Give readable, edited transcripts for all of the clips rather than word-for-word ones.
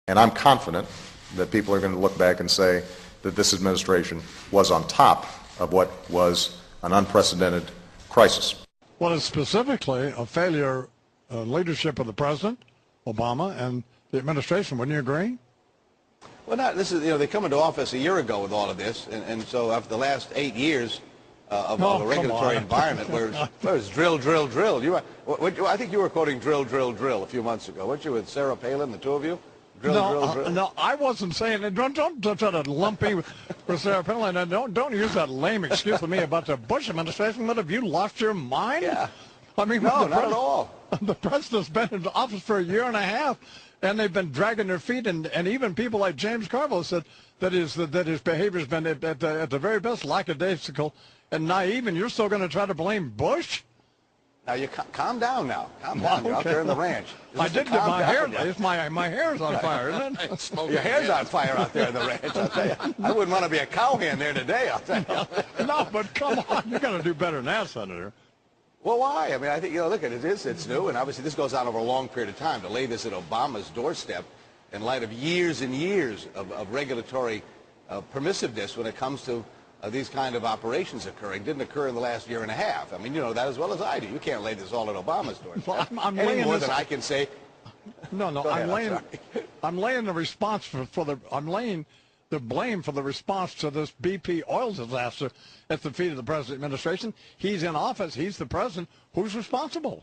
And I'm confident that people are going to look back and say that this administration was on top of what was an unprecedented crisis. Well, it's specifically a failure leadership of the President, Obama, and the administration. Wouldn't you agree? Well, this is, they come into office a year ago with all of this, and so after the last 8 years of a regulatory environment where it's drill, drill, drill. I think you were quoting drill, drill, drill a few months ago, weren't you, with Sarah Palin, the two of you? No, I wasn't saying it. Don't try to lump me with Sarah Palin. And don't use that lame excuse with me about the Bush administration. What, have you lost your mind? Yeah. I mean, no, not at all. The president's been in office for a year and a half, and they've been dragging their feet. And even people like James Carville said that his behavior's been at the very best lackadaisical and naive. And you're still going to try to blame Bush? Now, you calm down now. Calm down. You're out there in the ranch. I did get my hair. My hair's on fire, isn't it? Your hair's on fire out there in the ranch, I'll tell you. I wouldn't want to be a cowhand there today, I'll tell you. No, but come on. You're going to do better than that, Senator. Well, why? I mean, I think, look, it's new, and obviously this goes on over a long period of time. To lay this at Obama's doorstep in light of years and years of regulatory permissiveness when it comes to these kind of operations occurring didn't occur in the last year and a half. I mean, you know that as well as I do. You can't lay this all at Obama's doorstep. Well, I'm any laying more this, than I can say. No, I'm laying the response I'm laying the blame for the response to this BP oil disaster at the feet of the President administration. He's in office. He's the president. Who's responsible?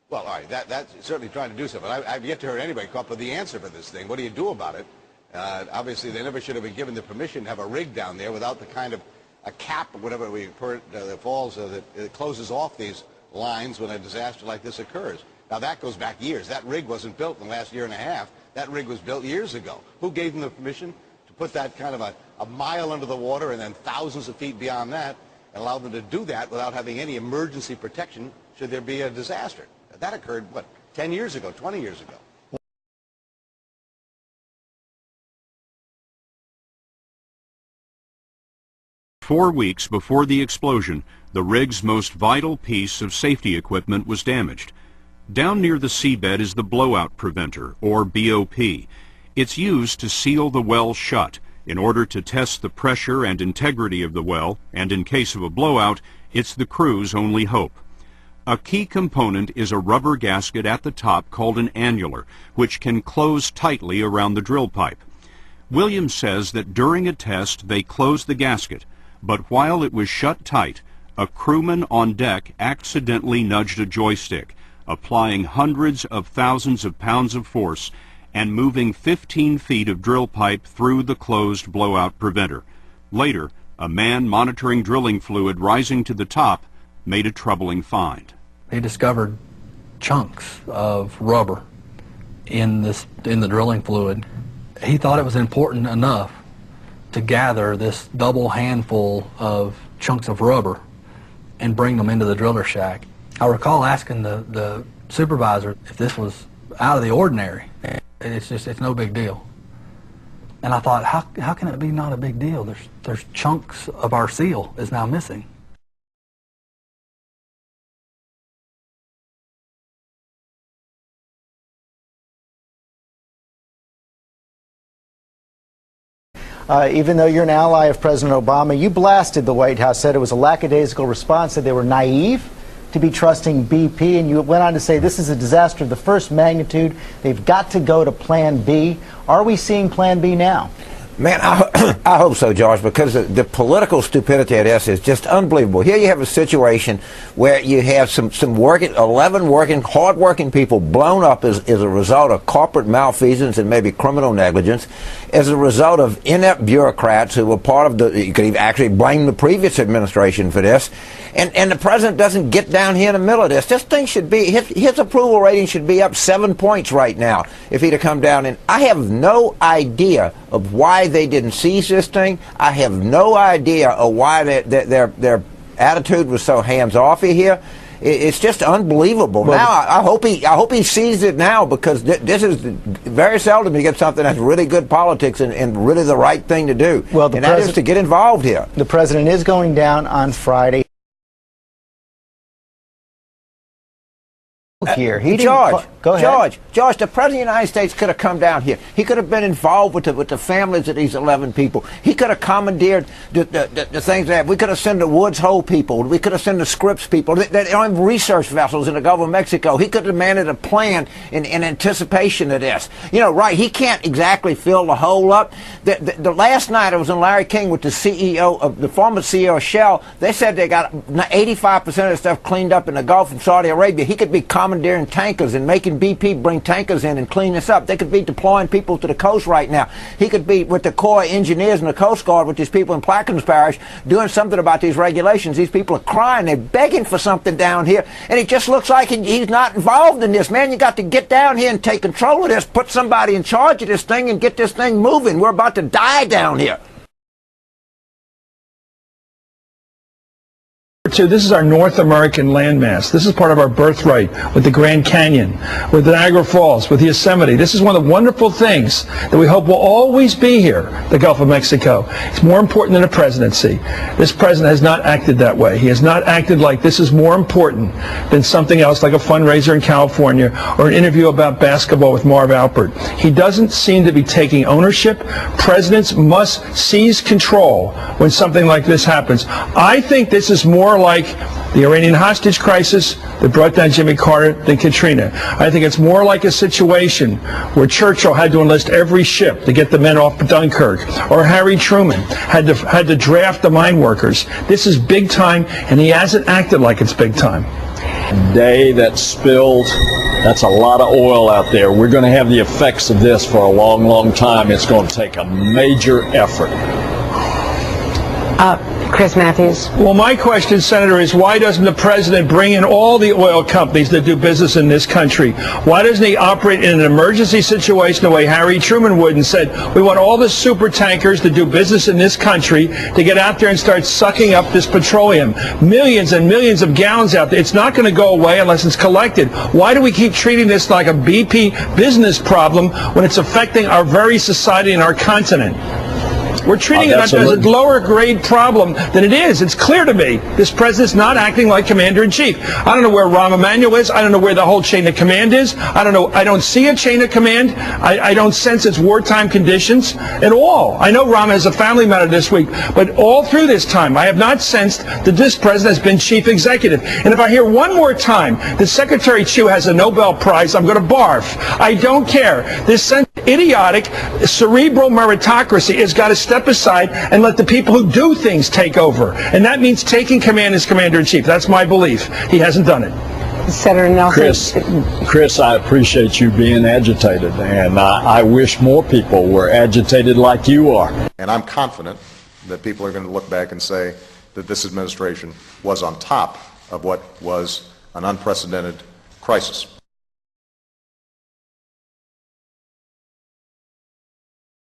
Well, all right, that's certainly trying to do something. I've yet to hear anybody come up with the answer for this thing. What do you do about it? Obviously, they never should have been given the permission to have a rig down there without the kind of a cap or whatever we heard that falls that it closes off these lines when a disaster like this occurs. Now, that goes back years. That rig wasn't built in the last year and a half. That rig was built years ago. Who gave them the permission to put that kind of a mile under the water and then thousands of feet beyond that and allow them to do that without having any emergency protection should there be a disaster? That occurred, what, 10 years ago, 20 years ago. 4 weeks before the explosion, the rig's most vital piece of safety equipment was damaged. Down near the seabed is the blowout preventer, or BOP. It's used to seal the well shut in order to test the pressure and integrity of the well, and in case of a blowout, it's the crew's only hope. A key component is a rubber gasket at the top called an annular, which can close tightly around the drill pipe. Williams says that during a test they closed the gasket, but while it was shut tight, a crewman on deck accidentally nudged a joystick, applying hundreds of thousands of pounds of force and moving 15 feet of drill pipe through the closed blowout preventer. Later, a man monitoring drilling fluid rising to the top made a troubling find. He discovered chunks of rubber in the drilling fluid. He thought it was important enough to gather this double handful of chunks of rubber and bring them into the driller shack. I recall asking the supervisor if this was out of the ordinary. It's no big deal. And I thought, how can it be not a big deal? There's chunks of our seal is now missing. Even though you're an ally of President Obama, you blasted the White House, said it was a lackadaisical response, said they were naive to be trusting BP, and you went on to say this is a disaster of the first magnitude. They've got to go to Plan B. Are we seeing Plan B now? Man, I hope so, George, because the political stupidity of this is just unbelievable. Here you have a situation where you have some 11 hard-working people blown up as a result of corporate malfeasance and maybe criminal negligence, as a result of inept bureaucrats who were part of you could even actually blame the previous administration for this, and the president doesn't get down here in the middle of this. This thing should be, his approval rating should be up 7 points right now if he'd have come down. And I have no idea of why they didn't seize this thing. I have no idea of why their attitude was so hands-offy here. It's just unbelievable. Well, now I hope he sees it now, because this is very seldom you get something that's really good politics and really the right thing to do. Well, and that is to get involved here. The president is going down on Friday. here. He George, didn't. Go ahead. George, the President of the United States could have come down here. He could have been involved with the families of these 11 people. He could have commandeered the things that we could have sent the Woods Hole people. We could have sent the Scripps people. They don't have research vessels in the Gulf of Mexico. He could have demanded a plan in anticipation of this. You know, right? He can't exactly fill the hole up. The last night I was in Larry King with the CEO of the former CEO of Shell. They said they got 85% of the stuff cleaned up in the Gulf and Saudi Arabia. He could be commandeering tankers and making BP bring tankers in and clean this up. They could be deploying people to the coast right now. He could be with the Corps engineers and the Coast Guard with these people in Plaquemines Parish doing something about these regulations. These people are crying. They're begging for something down here, and it just looks like he's not involved in this. Man, you got to get down here and take control of this, put somebody in charge of this thing and get this thing moving. We're about to die down here. This is our North American landmass. This is part of our birthright with the Grand Canyon, with the Niagara Falls, with Yosemite. This is one of the wonderful things that we hope will always be here, the Gulf of Mexico. It's more important than a presidency. This president has not acted that way. He has not acted like this is more important than something else like a fundraiser in California or an interview about basketball with Marv Alpert. He doesn't seem to be taking ownership. Presidents must seize control when something like this happens. I think this is more like the Iranian hostage crisis that brought down Jimmy Carter than Katrina. I think it's more like a situation where Churchill had to enlist every ship to get the men off Dunkirk, or Harry Truman had to draft the mine workers. This is big time, and he hasn't acted like it's big time. Day that spilled, that's a lot of oil out there. We're going to have the effects of this for a long, long time. It's going to take a major effort. Chris Matthews. Well, my question, Senator, is why doesn't the president bring in all the oil companies that do business in this country? Why doesn't he operate in an emergency situation the way Harry Truman would and said, we want all the super tankers to do business in this country to get out there and start sucking up this petroleum. Millions and millions of gallons out there. It's not going to go away unless it's collected. Why do we keep treating this like a BP business problem when it's affecting our very society and our continent? We're treating it as a lower grade problem than it is. It's clear to me this president's not acting like commander-in-chief. I don't know where Rahm Emanuel is. I don't know where the whole chain of command is. I don't know. I don't see a chain of command. I don't sense its wartime conditions at all. I know Rahm has a family matter this week, but all through this time, I have not sensed that this president has been chief executive. And if I hear one more time that Secretary Chu has a Nobel Prize, I'm going to barf. I don't care. This idiotic cerebral meritocracy has got to step aside and let the people who do things take over. And that means taking command as commander-in-chief. That's my belief. He hasn't done it. Senator Nelson. Chris, I appreciate you being agitated, and I wish more people were agitated like you are. And I'm confident that people are going to look back and say that this administration was on top of what was an unprecedented crisis.